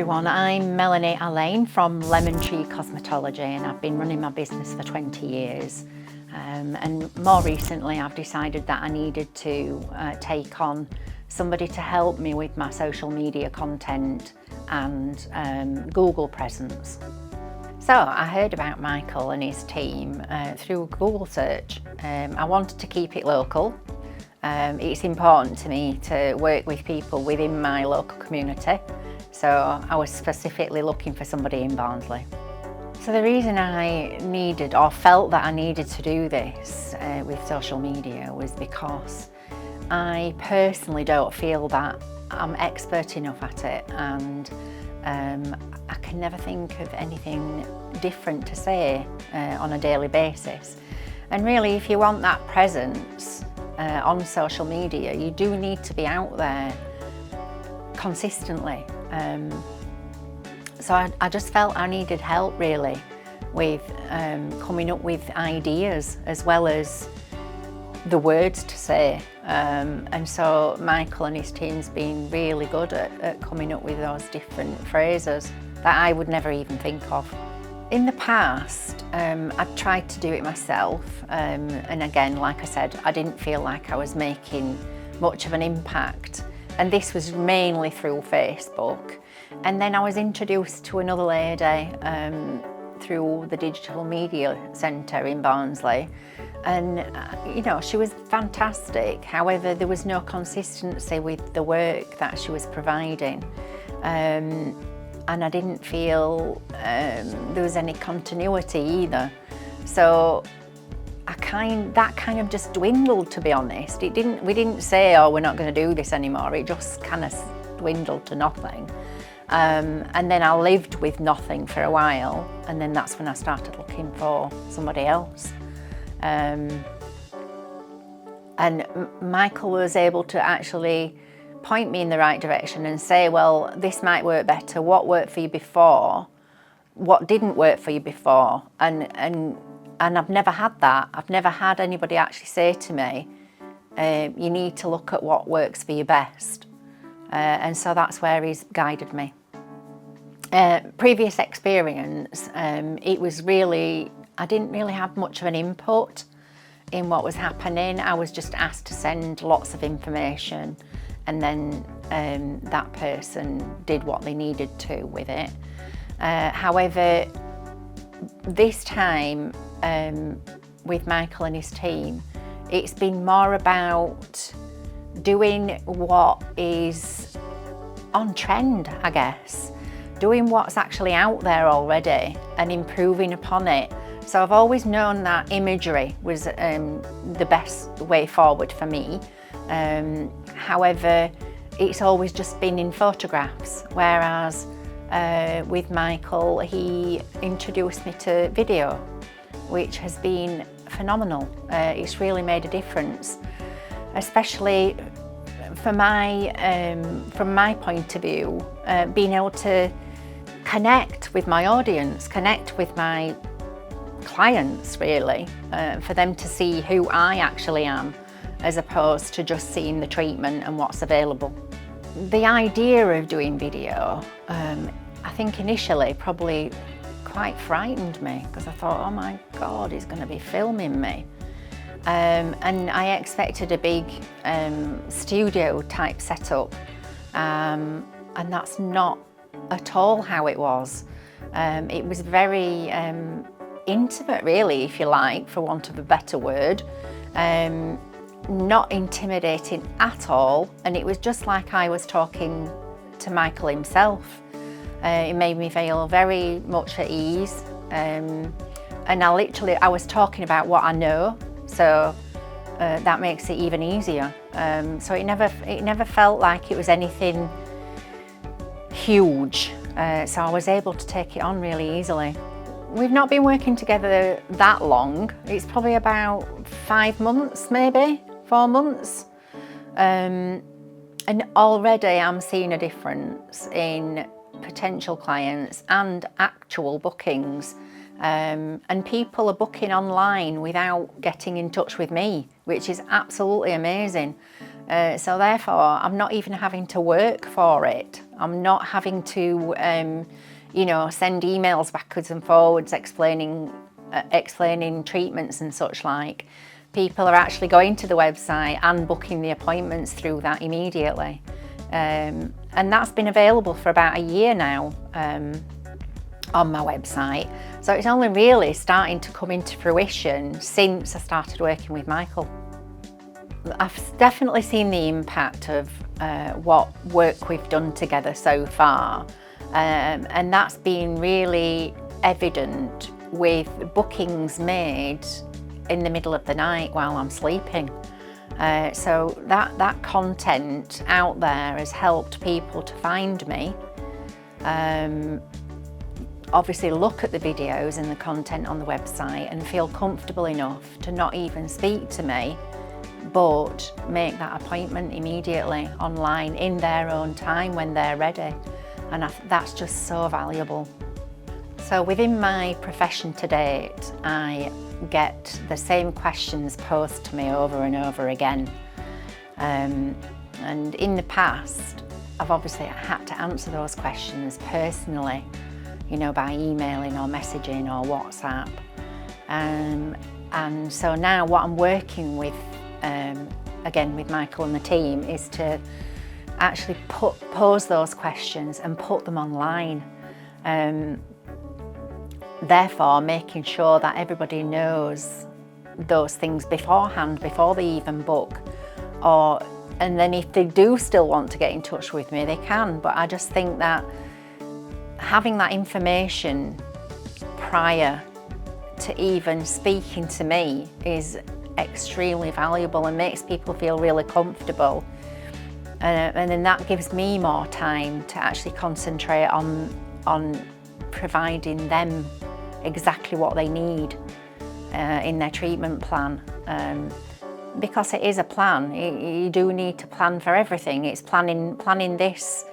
everyone, I'm Melanie Alleyne from Lemon Tree Cosmetology, and I've been running my business for 20 years. And more recently I've decided that I needed to take on somebody to help me with my social media content and Google presence. So I heard about Michael and his team through a Google search. I wanted to keep it local. It's important to me to work with people within my local community, so I was specifically looking for somebody in Barnsley. So the reason I needed or felt that I needed to do this with social media was because I personally don't feel that I'm expert enough at it, and I can never think of anything different to say on a daily basis. And really, if you want that presence on social media, you do need to be out there consistently. So I just felt I needed help really with coming up with ideas as well as the words to say. And so Michael and his team's been really good at coming up with those different phrases that I would never even think of. In the past, I tried to do it myself, and again, like I said, I didn't feel like I was making much of an impact, and this was mainly through Facebook. And then I was introduced to another lady through the Digital Media Centre in Barnsley, and you know, she was fantastic. However, there was no consistency with the work that she was providing. And I didn't feel there was any continuity either. So that kind of just dwindled, to be honest. We didn't say, oh, we're not going to do this anymore. It just kind of dwindled to nothing. And then I lived with nothing for a while, and then that's when I started looking for somebody else. And Michael was able to actually point me in the right direction and say, well, this might work better. What worked for you before? What didn't work for you before? And I've never had that. I've never had anybody actually say to me, you need to look at what works for you best. And so that's where he's guided me. Previous experience, it was really, I didn't really have much of an input in what was happening. I was just asked to send lots of information, and then that person did what they needed to with it. However, this time with Michael and his team, it's been more about doing what is on trend, I guess, doing what's actually out there already and improving upon it. So I've always known that imagery was the best way forward for me. However, it's always just been in photographs, whereas with Michael, he introduced me to video, which has been phenomenal. It's really made a difference, especially for from my point of view, being able to connect with my audience, connect with my clients really, for them to see who I actually am, as opposed to just seeing the treatment and what's available. The idea of doing video, I think initially probably quite frightened me, because I thought, oh my God, he's going to be filming me. And I expected a big studio type setup, and that's not at all how it was. It was very intimate really, if you like, for want of a better word. Not intimidating at all, and it was just like I was talking to Michael himself. It made me feel very much at ease, and I was talking about what I know, so that makes it even easier. So it never felt like it was anything huge, so I was able to take it on really easily. We've not been working together that long. It's probably about 5 months, maybe 4 months. And already I'm seeing a difference in potential clients and actual bookings. And people are booking online without getting in touch with me, which is absolutely amazing. So therefore, I'm not even having to work for it. I'm not having to, you know, send emails backwards and forwards explaining treatments and such like. People are actually going to the website and booking the appointments through that immediately. And that's been available for about a year now on my website. So it's only really starting to come into fruition since I started working with Michael. I've definitely seen the impact of what work we've done together so far, and that's been really evident with bookings made in the middle of the night while I'm sleeping. So that content out there has helped people to find me, obviously look at the videos and the content on the website and feel comfortable enough to not even speak to me, but make that appointment immediately online in their own time when they're ready. And that's just so valuable. So within my profession to date, I get the same questions posed to me over and over again. And in the past, I've obviously had to answer those questions personally, you know, by emailing or messaging or WhatsApp. And so now what I'm working with, again with Michael and the team, is to actually pose those questions and put them online. Therefore, making sure that everybody knows those things beforehand, before they even book. And then if they do still want to get in touch with me, they can. But I just think that having that information prior to even speaking to me is extremely valuable and makes people feel really comfortable. And then that gives me more time to actually concentrate on providing them exactly what they need in their treatment plan. Because it is a plan, you do need to plan for everything. It's planning this,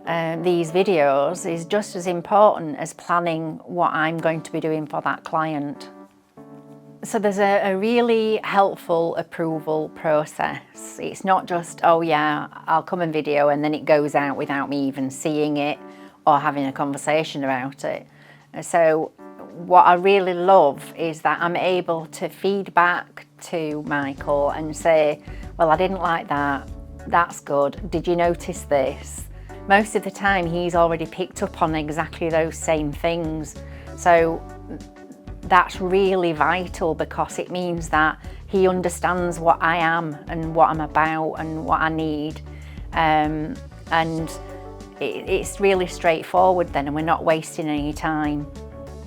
these videos is just as important as planning what I'm going to be doing for that client. So there's a really helpful approval process. It's not just, oh yeah, I'll come and video and then it goes out without me even seeing it or having a conversation about it. So what I really love is that I'm able to feed back to Michael and say, well, I didn't like that, that's good, did you notice this? Most of the time he's already picked up on exactly those same things. So that's really vital because it means that he understands what I am and what I'm about and what I need. And it's really straightforward then, and we're not wasting any time.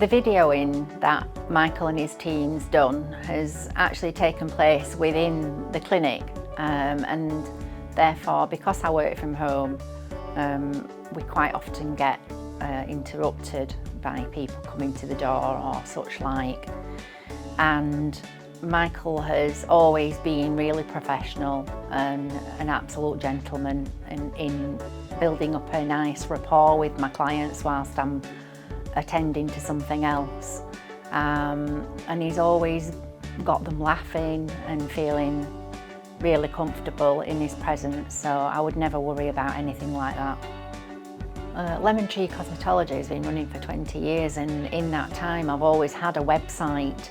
The videoing that Michael and his team's done has actually taken place within the clinic, and therefore, because I work from home, we quite often get interrupted by people coming to the door or such like. And Michael has always been really professional and an absolute gentleman in building up a nice rapport with my clients whilst I'm attending to something else. And he's always got them laughing and feeling really comfortable in his presence, so I would never worry about anything like that. Lemon Tree Cosmetology has been running for 20 years, and in that time I've always had a website.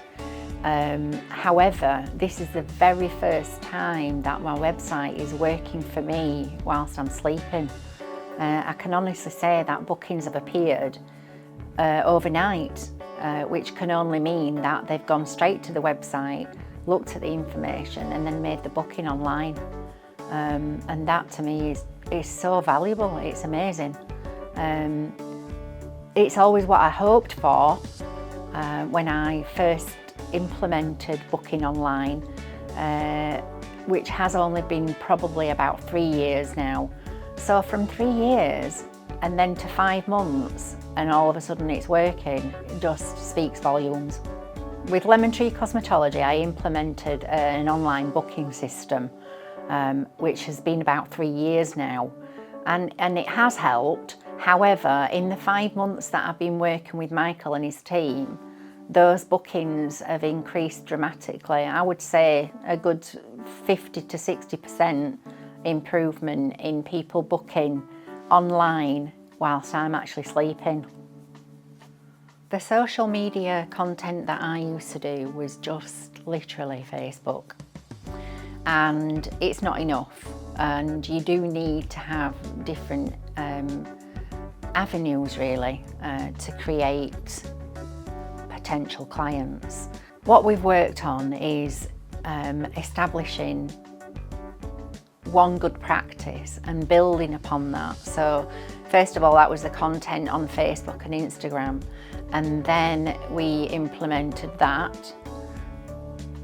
However, this is the very first time that my website is working for me whilst I'm sleeping. I can honestly say that bookings have appeared overnight, which can only mean that they've gone straight to the website, looked at the information and then made the booking online. And that to me is so valuable, it's amazing. It's always what I hoped for when I first implemented booking online, which has only been probably about 3 years now. So from 3 years and then to 5 months and all of a sudden it's working, it just speaks volumes. With Lemon Tree Cosmetology, I implemented an online booking system, which has been about 3 years now, and it has helped. However, in the 5 months that I've been working with Michael and his team, those bookings have increased dramatically. I would say a good 50 to 60% improvement in people booking online whilst I'm actually sleeping. The social media content that I used to do was just literally Facebook, and it's not enough, and you do need to have different avenues really to create potential clients. What we've worked on is establishing one good practice and building upon that. So first of all, that was the content on Facebook and Instagram, and then we implemented that.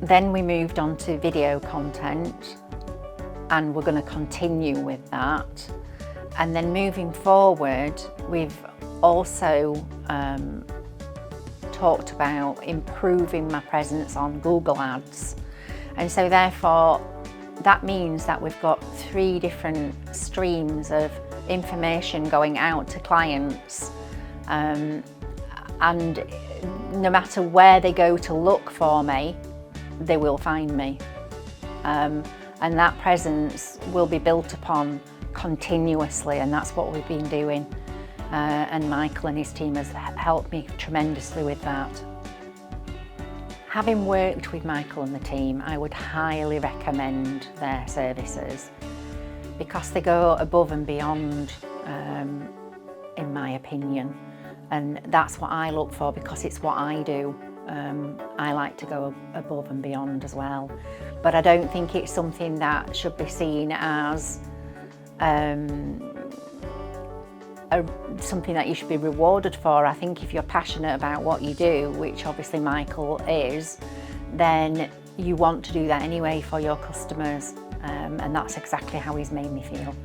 Then we moved on to video content, and we're going to continue with that. And then moving forward, we've also talked about improving my presence on Google Ads. And so therefore, that means that we've got 3 different streams of information going out to clients. And no matter where they go to look for me, they will find me. And that presence will be built upon continuously, and that's what we've been doing. And Michael and his team has helped me tremendously with that. Having worked with Michael and the team, I would highly recommend their services because they go above and beyond, in my opinion. And that's what I look for because it's what I do. I like to go above and beyond as well. But I don't think it's something that should be seen as something that you should be rewarded for. I think if you're passionate about what you do, which obviously Michael is, then you want to do that anyway for your customers, and that's exactly how he's made me feel.